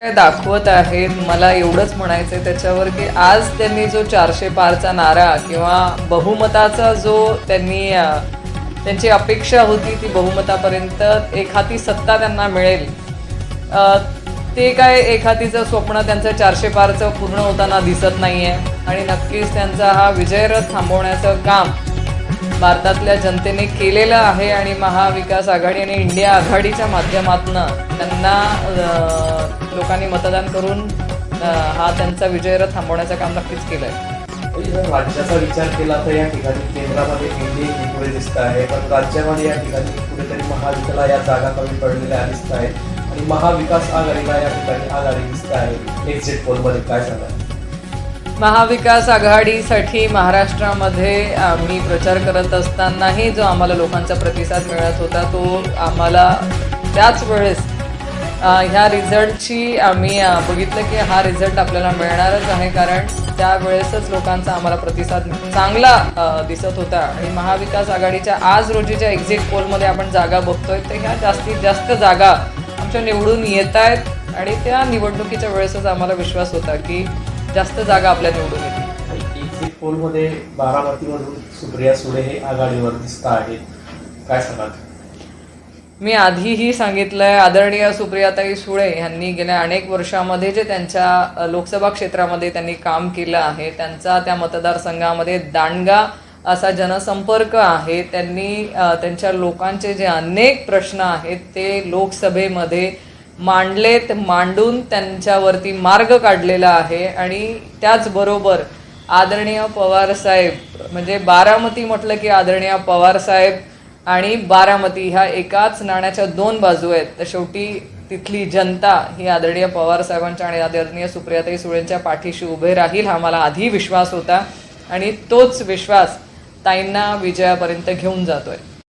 काय दाखवत आहेत मला एवढंच म्हणायचंय त्याच्यावर की आज त्यांनी जो 400 पारचा नारा किंवा बहुमताचा जो त्यांची अपेक्षा होती ती बहुमतापर्यंत एखादी सत्ता त्यांना मिळेल, ते काय एखादीचं स्वप्न त्यांचं 400 पारचं पूर्ण होताना दिसत नाहीये. आणि नक्कीच त्यांचा हा विजयरथ थांबवण्याचं काम भारतातल्या जनतेने केलेलं आहे आणि महाविकास आघाडी आणि इंडिया आघाडीच्या माध्यमातून त्यांना लोकांनी मतदान करून हा त्यांचा विजयरथ थांबवण्याचं काम नक्कीच केलं आहे. राज्याचा विचार केला तर या ठिकाणी केंद्रामध्ये एनडीए पुढे दिसत आहे, पण राज्यामध्ये या ठिकाणी कुठेतरी महाविकासला या जागा कमी पडलेल्या दिसत आहेत आणि महाविकास आघाडीला या ठिकाणी आघाडी दिसत आहे. एक्झिट पोलमध्ये काय सांगाल? महाविकास आघाडीसाठी महाराष्ट्रामध्ये आम्ही प्रचार करत असतानाही जो आम्हाला लोकांचा प्रतिसाद मिळत होता तो आम्हाला त्याच वेळेस ह्या रिझल्टची आम्ही बघितलं की हा रिझल्ट आपल्याला मिळणारच आहे, कारण त्यावेळेसच लोकांचा आम्हाला प्रतिसाद चांगला दिसत होता. आणि महाविकास आघाडीच्या आज रोजीच्या एक्झिट पोलमध्ये आपण जागा बघतोय तर ह्या जास्तीत जास्त जागा आमच्या निवडून येत आहेत आणि त्या निवडणुकीच्या वेळेसच आम्हाला विश्वास होता की जास्त जागा आपल्या निवडून येतील. एक्झिट पोलमध्ये बारामतीमधून सुप्रिया सुळे हे आघाडीवर दिसत आहेत, काय सांगाल? मी आधीही सांगितलंय, आदरणीय सुप्रियाताई सुळे यांनी गेल्या अनेक वर्षामध्ये जे त्यांच्या लोकसभा क्षेत्रामध्ये त्यांनी काम केलं आहे, त्यांचा त्या मतदारसंघामध्ये दांडगा असा जनसंपर्क आहे. त्यांनी त्यांच्या लोकांचे जे अनेक प्रश्न आहेत ते लोकसभेमध्ये मांडून त्यांच्यावरती मार्ग काढलेला आहे. आणि त्याचबरोबर आदरणीय पवारसाहेब म्हणजे बारामती म्हटलं की आदरणीय पवारसाहेब आणि बारामती ह्या एकाच नाण्याच्या दोन बाजू आहेत. तर शेवटी तिथली जनता ही आदरणीय पवारसाहेबांच्या आणि आदरणीय सुप्रियाताई सुळेंच्या पाठीशी उभे राहील हा मला आधी विश्वास होता आणि तोच विश्वास ताईंना विजयापर्यंत घेऊन जातोय.